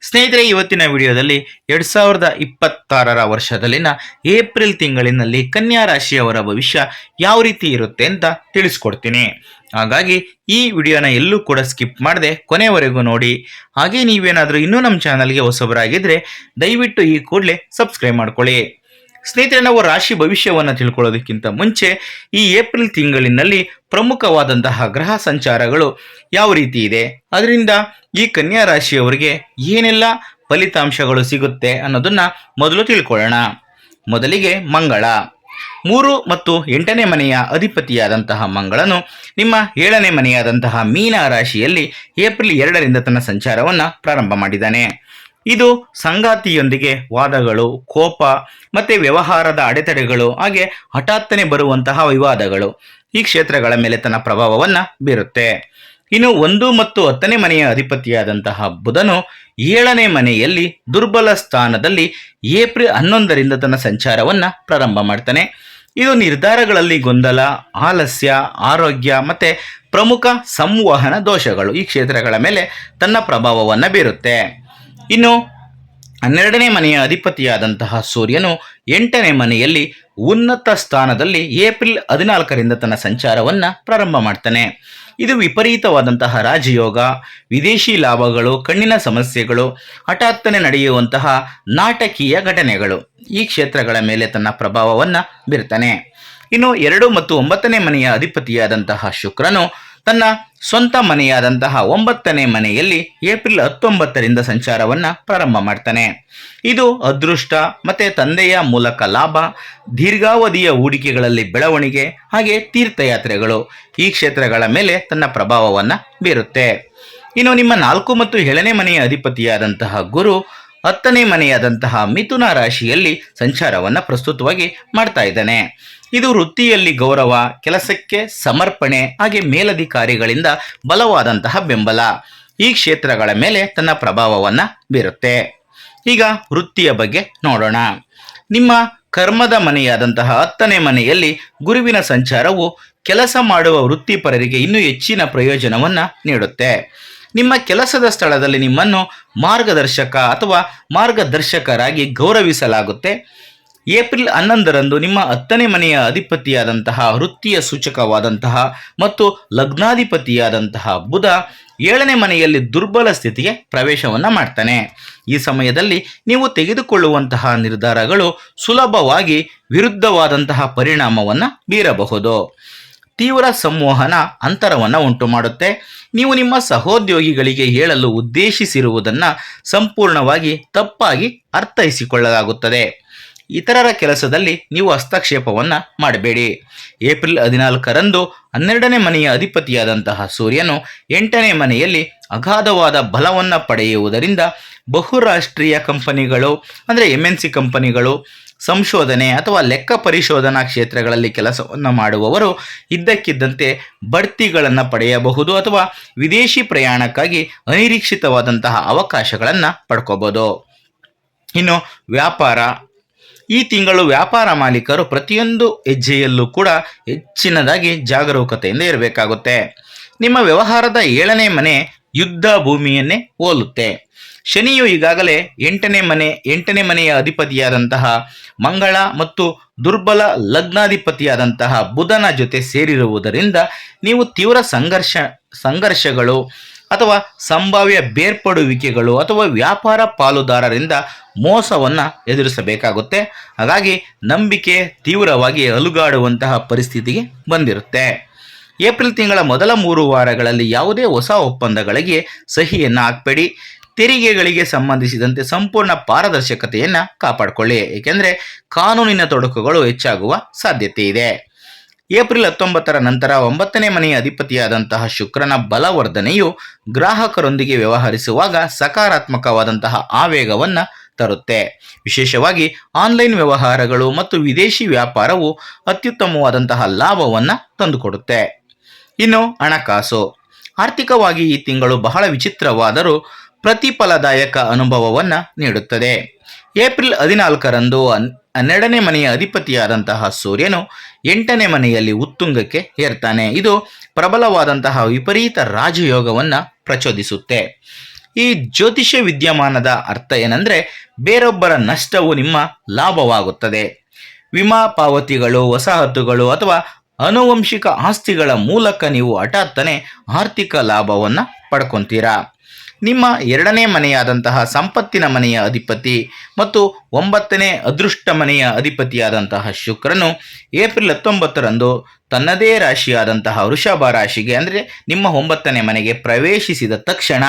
ಸ್ನೇಹಿತರೆ, ಇವತ್ತಿನ ವಿಡಿಯೋದಲ್ಲಿ 2026ರ ವರ್ಷದಲ್ಲಿನ ಏಪ್ರಿಲ್ ತಿಂಗಳಿನಲ್ಲಿ ಕನ್ಯಾ ರಾಶಿಯವರ ಭವಿಷ್ಯ ಯಾವ ರೀತಿ ಇರುತ್ತೆ ಅಂತ ತಿಳಿಸ್ಕೊಡ್ತೀನಿ. ಹಾಗಾಗಿ ಈ ವಿಡಿಯೋನ ಎಲ್ಲೂ ಕೂಡ ಸ್ಕಿಪ್ ಮಾಡದೆ ಕೊನೆವರೆಗೂ ನೋಡಿ. ಹಾಗೆ ನೀವೇನಾದರೂ ಇನ್ನೂ ನಮ್ಮ ಚಾನಲ್ಗೆ ಹೊಸಬರಾಗಿದ್ದರೆ ದಯವಿಟ್ಟು ಈ ಕೂಡಲೇ ಸಬ್ಸ್ಕ್ರೈಬ್ ಮಾಡ್ಕೊಳ್ಳಿ. ಸ್ನೇಹಿತರೆ, ನಾವು ರಾಶಿ ಭವಿಷ್ಯವನ್ನು ತಿಳ್ಕೊಳ್ಳೋದಕ್ಕಿಂತ ಮುಂಚೆ ಈ ಏಪ್ರಿಲ್ ತಿಂಗಳಿನಲ್ಲಿ ಪ್ರಮುಖವಾದಂತಹ ಗ್ರಹ ಸಂಚಾರಗಳು ಯಾವ ರೀತಿ ಇದೆ, ಅದರಿಂದ ಈ ಕನ್ಯಾ ರಾಶಿಯವರಿಗೆ ಏನೆಲ್ಲ ಫಲಿತಾಂಶಗಳು ಸಿಗುತ್ತೆ ಅನ್ನೋದನ್ನ ಮೊದಲು ತಿಳ್ಕೊಳ್ಳೋಣ. ಮೊದಲಿಗೆ ಮಂಗಳ. 3 ಮತ್ತು 8ನೇ ಮನೆಯ ಅಧಿಪತಿಯಾದಂತಹ ಮಂಗಳನು ನಿಮ್ಮ 7ನೇ ಮನೆಯಾದಂತಹ ಮೀನ ರಾಶಿಯಲ್ಲಿ ಏಪ್ರಿಲ್ 2ರಿಂದ ತನ್ನ ಸಂಚಾರವನ್ನು ಪ್ರಾರಂಭ ಮಾಡಿದ್ದಾನೆ. ಇದು ಸಂಗಾತಿಯೊಂದಿಗೆ ವಾದಗಳು, ಕೋಪ ಮತ್ತೆ ವ್ಯವಹಾರದ ಅಡೆತಡೆಗಳು, ಹಾಗೆ ಹಠಾತ್ತನೆ ಬರುವಂತಹ ವಿವಾದಗಳು ಈ ಕ್ಷೇತ್ರಗಳ ಮೇಲೆ ತನ್ನ ಪ್ರಭಾವವನ್ನು ಬೀರುತ್ತೆ. ಇನ್ನು 1 ಮತ್ತು 10ನೇ ಮನೆಯ ಅಧಿಪತಿಯಾದಂತಹ ಬುಧನು 7ನೇ ಮನೆಯಲ್ಲಿ ದುರ್ಬಲ ಸ್ಥಾನದಲ್ಲಿ ಏಪ್ರಿಲ್ 11ರಿಂದ ತನ್ನ ಸಂಚಾರವನ್ನು ಪ್ರಾರಂಭ ಮಾಡ್ತಾನೆ. ಇದು ನಿರ್ಧಾರಗಳಲ್ಲಿ ಗೊಂದಲ, ಆಲಸ್ಯ, ಆರೋಗ್ಯ ಮತ್ತೆ ಪ್ರಮುಖ ಸಂವಹನ ದೋಷಗಳು ಈ ಕ್ಷೇತ್ರಗಳ ಮೇಲೆ ತನ್ನ ಪ್ರಭಾವವನ್ನು ಬೀರುತ್ತೆ. ಇನ್ನು 12ನೇ ಮನೆಯ ಅಧಿಪತಿಯಾದಂತಹ ಸೂರ್ಯನು 8ನೇ ಮನೆಯಲ್ಲಿ ಉನ್ನತ ಸ್ಥಾನದಲ್ಲಿ ಏಪ್ರಿಲ್ 14ರಿಂದ ತನ್ನ ಸಂಚಾರವನ್ನು ಪ್ರಾರಂಭ ಮಾಡ್ತಾನೆ. ಇದು ವಿಪರೀತವಾದಂತಹ ರಾಜಯೋಗ, ವಿದೇಶಿ ಲಾಭಗಳು, ಕಣ್ಣಿನ ಸಮಸ್ಯೆಗಳು, ಹಠಾತ್ತನೆ ನಡೆಯುವಂತಹ ನಾಟಕೀಯ ಘಟನೆಗಳು ಈ ಕ್ಷೇತ್ರಗಳ ಮೇಲೆ ತನ್ನ ಪ್ರಭಾವವನ್ನು ಬೀರ್ತಾನೆ. ಇನ್ನು 2 ಮತ್ತು 9ನೇ ಮನೆಯ ಅಧಿಪತಿಯಾದಂತಹ ಶುಕ್ರನು ತನ್ನ ಸ್ವಂತ ಮನೆಯಾದಂತಹ 9ನೇ ಮನೆಯಲ್ಲಿ ಏಪ್ರಿಲ್ 19ರಿಂದ ಸಂಚಾರವನ್ನು ಪ್ರಾರಂಭ ಮಾಡ್ತಾನೆ. ಇದು ಅದೃಷ್ಟ ಮತ್ತೆ ತಂದೆಯ ಮೂಲಕ ಲಾಭ, ದೀರ್ಘಾವಧಿಯ ಹೂಡಿಕೆಗಳಲ್ಲಿ ಬೆಳವಣಿಗೆ, ಹಾಗೆ ತೀರ್ಥಯಾತ್ರೆಗಳು ಈ ಕ್ಷೇತ್ರಗಳ ಮೇಲೆ ತನ್ನ ಪ್ರಭಾವವನ್ನು ಬೀರುತ್ತೆ. ಇನ್ನು ನಿಮ್ಮ 4 ಮತ್ತು 7ನೇ ಮನೆಯ ಅಧಿಪತಿಯಾದಂತಹ ಗುರು 10ನೇ ಮನೆಯಾದಂತಹ ಮಿಥುನ ರಾಶಿಯಲ್ಲಿ ಸಂಚಾರವನ್ನು ಪ್ರಸ್ತುತವಾಗಿ ಮಾಡ್ತಾ ಇದ್ದಾನೆ. ಇದು ವೃತ್ತಿಯಲ್ಲಿ ಗೌರವ, ಕೆಲಸಕ್ಕೆ ಸಮರ್ಪಣೆ, ಹಾಗೆ ಮೇಲಧಿಕಾರಿಗಳಿಂದ ಬಲವಾದಂತಹ ಬೆಂಬಲ ಈ ಕ್ಷೇತ್ರಗಳ ಮೇಲೆ ತನ್ನ ಪ್ರಭಾವವನ್ನು ಬೀರುತ್ತೆ. ಈಗ ವೃತ್ತಿಯ ಬಗ್ಗೆ ನೋಡೋಣ. ನಿಮ್ಮ ಕರ್ಮದ ಮನೆಯಾದಂತಹ 10ನೇ ಮನೆಯಲ್ಲಿ ಗುರುವಿನ ಸಂಚಾರವು ಕೆಲಸ ಮಾಡುವ ವೃತ್ತಿಪರರಿಗೆ ಇನ್ನೂ ಹೆಚ್ಚಿನ ಪ್ರಯೋಜನವನ್ನು ನೀಡುತ್ತೆ. ನಿಮ್ಮ ಕೆಲಸದ ಸ್ಥಳದಲ್ಲಿ ನಿಮ್ಮನ್ನು ಮಾರ್ಗದರ್ಶಕ ಅಥವಾ ಮಾರ್ಗದರ್ಶಕರಾಗಿ ಗೌರವಿಸಲಾಗುತ್ತೆ. ಏಪ್ರಿಲ್ 11ರಂದು ನಿಮ್ಮ 10ನೇ ಮನೆಯ ಅಧಿಪತಿಯಾದಂತಹ ವೃತ್ತಿಯ ಸೂಚಕವಾದಂತಹ ಮತ್ತು ಲಗ್ನಾಧಿಪತಿಯಾದಂತಹ ಬುಧ 7ನೇ ಮನೆಯಲ್ಲಿ ದುರ್ಬಲ ಸ್ಥಿತಿಗೆ ಪ್ರವೇಶವನ್ನು ಮಾಡ್ತಾನೆ. ಈ ಸಮಯದಲ್ಲಿ ನೀವು ತೆಗೆದುಕೊಳ್ಳುವಂತಹ ನಿರ್ಧಾರಗಳು ಸುಲಭವಾಗಿ ವಿರುದ್ಧವಾದಂತಹ ಪರಿಣಾಮವನ್ನು ಬೀರಬಹುದು. ತೀವ್ರ ಸಂವಹನ ಅಂತರವನ್ನು ಉಂಟು ಮಾಡುತ್ತೆ. ನೀವು ನಿಮ್ಮ ಸಹೋದ್ಯೋಗಿಗಳಿಗೆ ಹೇಳಲು ಉದ್ದೇಶಿಸಿರುವುದನ್ನು ಸಂಪೂರ್ಣವಾಗಿ ತಪ್ಪಾಗಿ ಅರ್ಥೈಸಿಕೊಳ್ಳಲಾಗುತ್ತದೆ. ಇತರರ ಕೆಲಸದಲ್ಲಿ ನೀವು ಹಸ್ತಕ್ಷೇಪವನ್ನು ಮಾಡಬೇಡಿ. ಏಪ್ರಿಲ್ 14ರಂದು 12ನೇ ಮನೆಯ ಅಧಿಪತಿಯಾದಂತಹ ಸೂರ್ಯನು 8ನೇ ಮನೆಯಲ್ಲಿ ಅಗಾಧವಾದ ಬಲವನ್ನು ಪಡೆಯುವುದರಿಂದ ಬಹುರಾಷ್ಟ್ರೀಯ ಕಂಪನಿಗಳು ಅಂದರೆ MNC ಕಂಪನಿಗಳು, ಸಂಶೋಧನೆ ಅಥವಾ ಲೆಕ್ಕ ಪರಿಶೋಧನಾ ಕ್ಷೇತ್ರಗಳಲ್ಲಿ ಕೆಲಸವನ್ನು ಮಾಡುವವರು ಇದ್ದಕ್ಕಿದ್ದಂತೆ ಬಡ್ತಿಗಳನ್ನು ಪಡೆಯಬಹುದು ಅಥವಾ ವಿದೇಶಿ ಪ್ರಯಾಣಕ್ಕಾಗಿ ಅನಿರೀಕ್ಷಿತವಾದಂತಹ ಅವಕಾಶಗಳನ್ನು ಪಡ್ಕೋಬಹುದು. ಇನ್ನು ವ್ಯಾಪಾರ. ಈ ತಿಂಗಳು ವ್ಯಾಪಾರ ಮಾಲೀಕರು ಪ್ರತಿಯೊಂದು ಹೆಜ್ಜೆಯಲ್ಲೂ ಕೂಡ ಹೆಚ್ಚಿನದಾಗಿ ಜಾಗರೂಕತೆಯಿಂದ ಇರಬೇಕಾಗುತ್ತೆ. ನಿಮ್ಮ ವ್ಯವಹಾರದ 7ನೇ ಮನೆ ಯುದ್ಧ ಭೂಮಿಯನ್ನೇ ಹೋಲುತ್ತೆ. ಶನಿಯು ಈಗಾಗಲೇ 8ನೇ ಮನೆಯ ಅಧಿಪತಿಯಾದಂತಹ ಮಂಗಳ ಮತ್ತು ದುರ್ಬಲ ಲಗ್ನಾಧಿಪತಿಯಾದಂತಹ ಬುಧನ ಜೊತೆ ಸೇರಿರುವುದರಿಂದ ನೀವು ತೀವ್ರ ಸಂಘರ್ಷಗಳು ಅಥವಾ ಸಂಭಾವ್ಯ ಬೇರ್ಪಡುವಿಕೆಗಳು ಅಥವಾ ವ್ಯಾಪಾರ ಪಾಲುದಾರರಿಂದ ಮೋಸವನ್ನು ಎದುರಿಸಬೇಕಾಗುತ್ತೆ. ಹಾಗಾಗಿ ನಂಬಿಕೆ ತೀವ್ರವಾಗಿ ಅಲುಗಾಡುವಂತಹ ಪರಿಸ್ಥಿತಿಗೆ ಬಂದಿರುತ್ತೆ. ಏಪ್ರಿಲ್ ತಿಂಗಳ ಮೊದಲ 3 ವಾರಗಳಲ್ಲಿ ಯಾವುದೇ ಹೊಸ ಒಪ್ಪಂದಗಳಿಗೆ ಸಹಿಯನ್ನು ಹಾಕಬೇಡಿ. ತೆರಿಗೆಗಳಿಗೆ ಸಂಬಂಧಿಸಿದಂತೆ ಸಂಪೂರ್ಣ ಪಾರದರ್ಶಕತೆಯನ್ನು ಕಾಪಾಡಿಕೊಳ್ಳಿ, ಏಕೆಂದರೆ ಕಾನೂನಿನ ತೊಡಕುಗಳು ಹೆಚ್ಚಾಗುವ ಸಾಧ್ಯತೆ ಇದೆ. ಏಪ್ರಿಲ್ 19ರ ನಂತರ 9ನೇ ಮನೆಯ ಅಧಿಪತಿಯಾದಂತಹ ಶುಕ್ರನ ಬಲವರ್ಧನೆಯು ಗ್ರಾಹಕರೊಂದಿಗೆ ವ್ಯವಹರಿಸುವಾಗ ಸಕಾರಾತ್ಮಕವಾದಂತಹ ಆವೇಗವನ್ನು ತರುತ್ತೆ. ವಿಶೇಷವಾಗಿ ಆನ್ಲೈನ್ ವ್ಯವಹಾರಗಳು ಮತ್ತು ವಿದೇಶಿ ವ್ಯಾಪಾರವು ಅತ್ಯುತ್ತಮವಾದಂತಹ ಲಾಭವನ್ನು ತಂದುಕೊಡುತ್ತೆ. ಇನ್ನು ಹಣಕಾಸು. ಆರ್ಥಿಕವಾಗಿ ಈ ತಿಂಗಳು ಬಹಳ ವಿಚಿತ್ರವಾದರೂ ಪ್ರತಿಫಲದಾಯಕ ಅನುಭವವನ್ನು ನೀಡುತ್ತದೆ. ಏಪ್ರಿಲ್ 14ರಂದು 12ನೇ ಮನೆಯ ಅಧಿಪತಿಯಾದಂತಹ ಸೂರ್ಯನು 8ನೇ ಮನೆಯಲ್ಲಿ ಉತ್ತುಂಗಕ್ಕೆ ಏರ್ತಾನೆ. ಇದು ಪ್ರಬಲವಾದಂತಹ ವಿಪರೀತ ರಾಜಯೋಗವನ್ನು ಪ್ರಚೋದಿಸುತ್ತೆ. ಈ ಜ್ಯೋತಿಷ್ಯ ವಿದ್ಯಮಾನದ ಅರ್ಥ ಏನಂದ್ರೆ ಬೇರೊಬ್ಬರ ನಷ್ಟವು ನಿಮ್ಮ ಲಾಭವಾಗುತ್ತದೆ. ವಿಮಾ ಪಾವತಿಗಳು, ವಸಾಹತುಗಳು ಅಥವಾ ಆನುವಂಶಿಕ ಆಸ್ತಿಗಳ ಮೂಲಕ ನೀವು ಹಠಾತ್ತನೆ ಆರ್ಥಿಕ ಲಾಭವನ್ನು ಪಡ್ಕೊತೀರಾ. ನಿಮ್ಮ ಎರಡನೇ ಮನೆಯಾದಂತಹ ಸಂಪತ್ತಿನ ಮನೆಯ ಅಧಿಪತಿ ಮತ್ತು 9ನೇ ಅದೃಷ್ಟ ಮನೆಯ ಅಧಿಪತಿಯಾದಂತಹ ಶುಕ್ರನು ಏಪ್ರಿಲ್ 19ರಂದು ತನ್ನದೇ ರಾಶಿಯಾದಂತಹ ವೃಷಭ ರಾಶಿಗೆ ಅಂದರೆ ನಿಮ್ಮ 9ನೇ ಮನೆಗೆ ಪ್ರವೇಶಿಸಿದ ತಕ್ಷಣ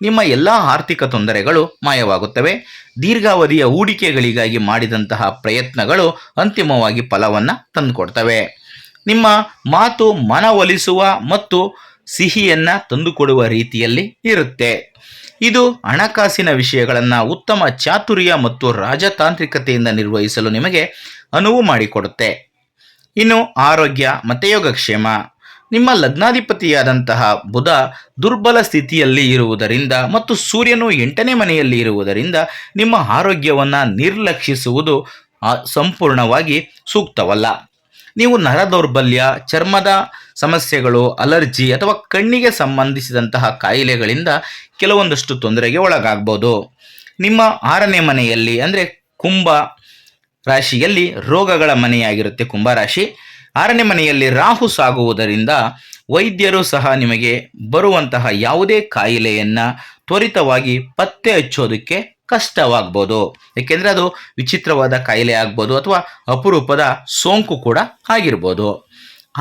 ನಿಮ್ಮ ಎಲ್ಲ ಆರ್ಥಿಕ ತೊಂದರೆಗಳು ಮಾಯವಾಗುತ್ತವೆ. ದೀರ್ಘಾವಧಿಯ ಹೂಡಿಕೆಗಳಿಗಾಗಿ ಮಾಡಿದಂತಹ ಪ್ರಯತ್ನಗಳು ಅಂತಿಮವಾಗಿ ಫಲವನ್ನು ತಂದುಕೊಡ್ತವೆ. ನಿಮ್ಮ ಮಾತು ಮನವೊಲಿಸುವ ಮತ್ತು ಸಿಹಿಯನ್ನು ತಂದುಕೊಡುವ ರೀತಿಯಲ್ಲಿ ಇರುತ್ತೆ. ಇದು ಹಣಕಾಸಿನ ವಿಷಯಗಳನ್ನು ಉತ್ತಮ ಚಾತುರ್ಯ ಮತ್ತು ರಾಜತಾಂತ್ರಿಕತೆಯಿಂದ ನಿರ್ವಹಿಸಲು ನಿಮಗೆ ಅನುವು ಮಾಡಿಕೊಡುತ್ತೆ. ಇನ್ನು ಆರೋಗ್ಯ ಮತ್ತು ಯೋಗಕ್ಷೇಮ. ನಿಮ್ಮ ಲಗ್ನಾಧಿಪತಿಯಾದಂತಹ ಬುಧ ದುರ್ಬಲ ಸ್ಥಿತಿಯಲ್ಲಿ ಇರುವುದರಿಂದ ಮತ್ತು ಸೂರ್ಯನು 8ನೇ ಮನೆಯಲ್ಲಿ ಇರುವುದರಿಂದ ನಿಮ್ಮ ಆರೋಗ್ಯವನ್ನು ನಿರ್ಲಕ್ಷಿಸುವುದು ಸಂಪೂರ್ಣವಾಗಿ ಸೂಕ್ತವಲ್ಲ. ನೀವು ನರ ದೌರ್ಬಲ್ಯ, ಚರ್ಮದ ಸಮಸ್ಯೆಗಳು, ಅಲರ್ಜಿ ಅಥವಾ ಕಣ್ಣಿಗೆ ಸಂಬಂಧಿಸಿದಂತಹ ಕಾಯಿಲೆಗಳಿಂದ ಕೆಲವೊಂದಷ್ಟು ತೊಂದರೆಗೆ ಒಳಗಾಗ್ಬೋದು. ನಿಮ್ಮ 6ನೇ ಮನೆಯಲ್ಲಿ ಅಂದರೆ ಕುಂಭ ರಾಶಿಯಲ್ಲಿ ರೋಗಗಳ ಮನೆಯಾಗಿರುತ್ತೆ ಕುಂಭ ರಾಶಿ. 6ನೇ ಮನೆಯಲ್ಲಿ ರಾಹು ಸಾಗುವುದರಿಂದ ವೈದ್ಯರು ಸಹ ನಿಮಗೆ ಬರುವಂತಹ ಯಾವುದೇ ಕಾಯಿಲೆಯನ್ನು ತ್ವರಿತವಾಗಿ ಪತ್ತೆ ಹಚ್ಚೋದಕ್ಕೆ ಕಷ್ಟವಾಗ್ಬೋದು. ಏಕೆಂದರೆ ಅದು ವಿಚಿತ್ರವಾದ ಕಾಯಿಲೆ ಆಗ್ಬೋದು ಅಥವಾ ಅಪರೂಪದ ಸೋಂಕು ಕೂಡ ಆಗಿರ್ಬೋದು.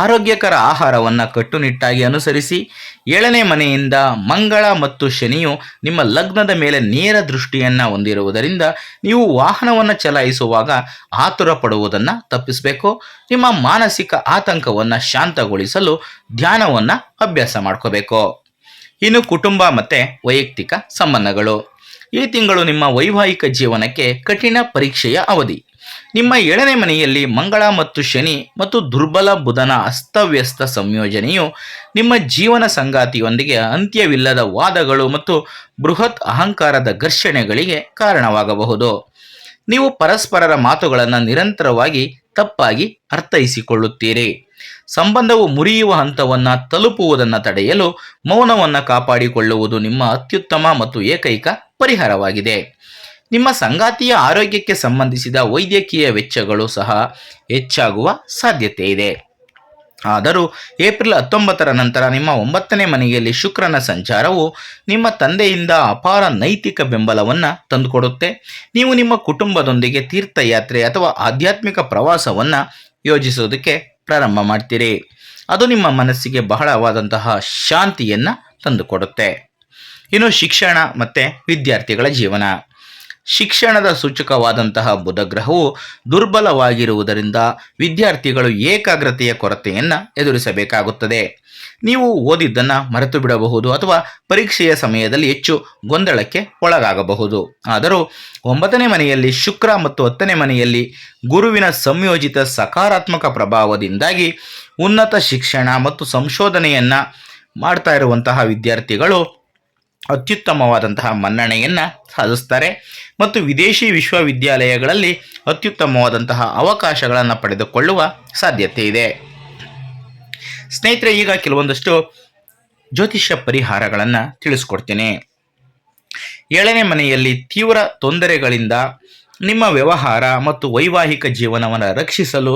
ಆರೋಗ್ಯಕರ ಆಹಾರವನ್ನು ಕಟ್ಟುನಿಟ್ಟಾಗಿ ಅನುಸರಿಸಿ. 7ನೇ ಮನೆಯಿಂದ ಮಂಗಳ ಮತ್ತು ಶನಿಯು ನಿಮ್ಮ ಲಗ್ನದ ಮೇಲೆ ನೇರ ದೃಷ್ಟಿಯನ್ನು ಹೊಂದಿರುವುದರಿಂದ ನೀವು ವಾಹನವನ್ನು ಚಲಾಯಿಸುವಾಗ ಆತುರ ಪಡುವುದನ್ನು ತಪ್ಪಿಸಬೇಕು. ನಿಮ್ಮ ಮಾನಸಿಕ ಆತಂಕವನ್ನು ಶಾಂತಗೊಳಿಸಲು ಧ್ಯಾನವನ್ನು ಅಭ್ಯಾಸ ಮಾಡ್ಕೋಬೇಕು. ಇನ್ನು ಕುಟುಂಬ ಮತ್ತು ವೈಯಕ್ತಿಕ ಸಂಬಂಧಗಳು. ಈ ತಿಂಗಳು ನಿಮ್ಮ ವೈವಾಹಿಕ ಜೀವನಕ್ಕೆ ಕಠಿಣ ಪರೀಕ್ಷೆಯ ಅವಧಿ. ನಿಮ್ಮ 7ನೇ ಮನೆಯಲ್ಲಿ ಮಂಗಳ ಮತ್ತು ಶನಿ ಮತ್ತು ದುರ್ಬಲ ಬುಧನ ಅಸ್ತವ್ಯಸ್ತ ಸಂಯೋಜನೆಯು ನಿಮ್ಮ ಜೀವನ ಸಂಗಾತಿಯೊಂದಿಗೆ ಅಂತ್ಯವಿಲ್ಲದ ವಾದಗಳು ಮತ್ತು ಬೃಹತ್ ಅಹಂಕಾರದ ಘರ್ಷಣೆಗಳಿಗೆ ಕಾರಣವಾಗಬಹುದು. ನೀವು ಪರಸ್ಪರರ ಮಾತುಗಳನ್ನು ನಿರಂತರವಾಗಿ ತಪ್ಪಾಗಿ ಅರ್ಥೈಸಿಕೊಳ್ಳುತ್ತೀರಿ. ಸಂಬಂಧವು ಮುರಿಯುವ ಹಂತವನ್ನು ತಲುಪುವುದನ್ನು ತಡೆಯಲು ಮೌನವನ್ನು ಕಾಪಾಡಿಕೊಳ್ಳುವುದು ನಿಮ್ಮ ಅತ್ಯುತ್ತಮ ಮತ್ತು ಏಕೈಕ ಪರಿಹಾರವಾಗಿದೆ. ನಿಮ್ಮ ಸಂಗಾತಿಯ ಆರೋಗ್ಯಕ್ಕೆ ಸಂಬಂಧಿಸಿದ ವೈದ್ಯಕೀಯ ವೆಚ್ಚಗಳು ಸಹ ಹೆಚ್ಚಾಗುವ ಸಾಧ್ಯತೆ ಇದೆ. ಆದರೂ ಏಪ್ರಿಲ್ 19ರ ನಂತರ ನಿಮ್ಮ 9ನೇ ಮನೆಯಲ್ಲಿ ಶುಕ್ರನ ಸಂಚಾರವು ನಿಮ್ಮ ತಂದೆಯಿಂದ ಅಪಾರ ನೈತಿಕ ಬೆಂಬಲವನ್ನು ತಂದುಕೊಡುತ್ತೆ. ನೀವು ನಿಮ್ಮ ಕುಟುಂಬದೊಂದಿಗೆ ತೀರ್ಥಯಾತ್ರೆ ಅಥವಾ ಆಧ್ಯಾತ್ಮಿಕ ಪ್ರವಾಸವನ್ನು ಯೋಜಿಸೋದಕ್ಕೆ ಪ್ರಾರಂಭ ಮಾಡ್ತೀರಿ. ಅದು ನಿಮ್ಮ ಮನಸ್ಸಿಗೆ ಬಹಳವಾದಂತಹ ಶಾಂತಿಯನ್ನು ತಂದುಕೊಡುತ್ತೆ. ಇನ್ನು ಶಿಕ್ಷಣ ಮತ್ತು ವಿದ್ಯಾರ್ಥಿಗಳ ಜೀವನ. ಶಿಕ್ಷಣದ ಸೂಚಕವಾದಂತಹ ಬುಧ ಗ್ರಹವು ದುರ್ಬಲವಾಗಿರುವುದರಿಂದ ವಿದ್ಯಾರ್ಥಿಗಳು ಏಕಾಗ್ರತೆಯ ಕೊರತೆಯನ್ನು ಎದುರಿಸಬೇಕಾಗುತ್ತದೆ. ನೀವು ಓದಿದ್ದನ್ನು ಮರೆತು ಬಿಡಬಹುದು ಅಥವಾ ಪರೀಕ್ಷೆಯ ಸಮಯದಲ್ಲಿ ಹೆಚ್ಚು ಗೊಂದಲಕ್ಕೆ ಒಳಗಾಗಬಹುದು. ಆದರೂ 9ನೇ ಮನೆಯಲ್ಲಿ ಶುಕ್ರ ಮತ್ತು 10ನೇ ಮನೆಯಲ್ಲಿ ಗುರುವಿನ ಸಂಯೋಜಿತ ಸಕಾರಾತ್ಮಕ ಪ್ರಭಾವದಿಂದಾಗಿ ಉನ್ನತ ಶಿಕ್ಷಣ ಮತ್ತು ಸಂಶೋಧನೆಯನ್ನು ಮಾಡ್ತಾ ಇರುವಂತಹ ವಿದ್ಯಾರ್ಥಿಗಳು ಅತ್ಯುತ್ತಮವಾದಂತಹ ಮನ್ನಣೆಯನ್ನು ಸಾಧಿಸ್ತಾರೆ ಮತ್ತು ವಿದೇಶಿ ವಿಶ್ವವಿದ್ಯಾಲಯಗಳಲ್ಲಿ ಅತ್ಯುತ್ತಮವಾದಂತಹ ಅವಕಾಶಗಳನ್ನು ಪಡೆದುಕೊಳ್ಳುವ ಸಾಧ್ಯತೆ ಇದೆ. ಸ್ನೇಹಿತರೆ, ಈಗ ಕೆಲವೊಂದಷ್ಟು ಜ್ಯೋತಿಷ್ಯ ಪರಿಹಾರಗಳನ್ನು ತಿಳಿಸ್ಕೊಡ್ತೀನಿ. 7ನೇ ಮನೆಯಲ್ಲಿ ತೀವ್ರ ತೊಂದರೆಗಳಿಂದ ನಿಮ್ಮ ವ್ಯವಹಾರ ಮತ್ತು ವೈವಾಹಿಕ ಜೀವನವನ್ನು ರಕ್ಷಿಸಲು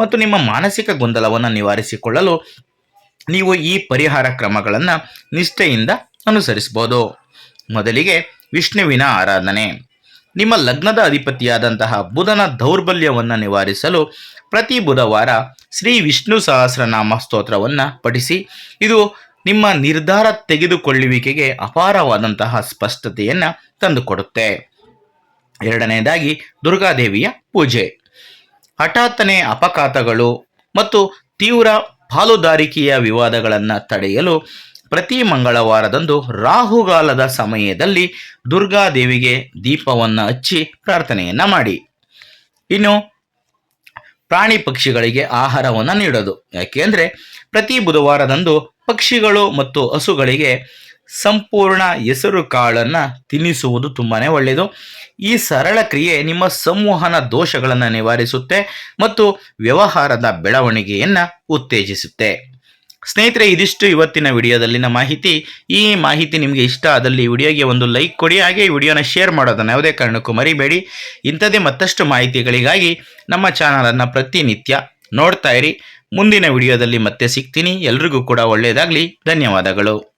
ಮತ್ತು ನಿಮ್ಮ ಮಾನಸಿಕ ಗೊಂದಲವನ್ನು ನಿವಾರಿಸಿಕೊಳ್ಳಲು ನೀವು ಈ ಪರಿಹಾರ ಕ್ರಮಗಳನ್ನು ನಿಷ್ಠೆಯಿಂದ ಅನುಸರಿಸಬಹುದು. ಮೊದಲಿಗೆ ವಿಷ್ಣುವಿನ ಆರಾಧನೆ. ನಿಮ್ಮ ಲಗ್ನದ ಅಧಿಪತಿಯಾದಂತಹ ಬುಧನ ದೌರ್ಬಲ್ಯವನ್ನು ನಿವಾರಿಸಲು ಪ್ರತಿ ಬುಧವಾರ ಶ್ರೀ ವಿಷ್ಣು ಸಹಸ್ರನಾಮ ಸ್ತೋತ್ರವನ್ನು ಪಠಿಸಿ. ಇದು ನಿಮ್ಮ ನಿರ್ಧಾರ ತೆಗೆದುಕೊಳ್ಳುವಿಕೆಗೆ ಅಪಾರವಾದಂತಹ ಸ್ಪಷ್ಟತೆಯನ್ನು ತಂದುಕೊಡುತ್ತೆ. ಎರಡನೆಯದಾಗಿ ದುರ್ಗಾದೇವಿಯ ಪೂಜೆ. ಹಠಾತ್ತನೆ ಅಪಘಾತಗಳು ಮತ್ತು ತೀವ್ರ ಪಾಲುದಾರಿಕೆಯ ವಿವಾದಗಳನ್ನು ತಡೆಯಲು ಪ್ರತಿ ಮಂಗಳವಾರದಂದು ರಾಹುಗಾಲದ ಸಮಯದಲ್ಲಿ ದುರ್ಗಾದೇವಿಗೆ ದೀಪವನ್ನು ಹಚ್ಚಿ ಪ್ರಾರ್ಥನೆಯನ್ನು ಮಾಡಿ. ಇನ್ನು ಪ್ರಾಣಿ ಪಕ್ಷಿಗಳಿಗೆ ಆಹಾರವನ್ನು ನೀಡೋದು. ಯಾಕೆಂದರೆ ಪ್ರತಿ ಬುಧವಾರದಂದು ಪಕ್ಷಿಗಳು ಮತ್ತು ಹಸುಗಳಿಗೆ ಸಂಪೂರ್ಣ ಹೆಸರು ಕಾಳನ್ನು ತಿನ್ನಿಸುವುದು ತುಂಬಾ ಒಳ್ಳೆಯದು. ಈ ಸರಳ ಕ್ರಿಯೆ ನಿಮ್ಮ ಸಂವಹನ ದೋಷಗಳನ್ನು ನಿವಾರಿಸುತ್ತೆ ಮತ್ತು ವ್ಯವಹಾರದ ಬೆಳವಣಿಗೆಯನ್ನು ಉತ್ತೇಜಿಸುತ್ತೆ. ಸ್ನೇಹಿತರೆ, ಇದಿಷ್ಟು ಇವತ್ತಿನ ವಿಡಿಯೋದಲ್ಲಿನ ಮಾಹಿತಿ. ಈ ಮಾಹಿತಿ ನಿಮಗೆ ಇಷ್ಟ ಆದಲ್ಲಿ ಈ ವಿಡಿಯೋಗೆ ಒಂದು ಲೈಕ್ ಕೊಡಿ, ಹಾಗೆ ಈ ವಿಡಿಯೋನ ಶೇರ್ ಮಾಡೋದನ್ನು ಯಾವುದೇ ಕಾರಣಕ್ಕೂ ಮರಿಬೇಡಿ. ಇಂಥದೇ ಮತ್ತಷ್ಟು ಮಾಹಿತಿಗಳಿಗಾಗಿ ನಮ್ಮ ಚಾನಲನ್ನು ಪ್ರತಿನಿತ್ಯ ನೋಡ್ತಾ ಇರಿ. ಮುಂದಿನ ವಿಡಿಯೋದಲ್ಲಿ ಮತ್ತೆ ಸಿಗ್ತೀನಿ. ಎಲ್ರಿಗೂ ಕೂಡ ಒಳ್ಳೆಯದಾಗಲಿ. ಧನ್ಯವಾದಗಳು.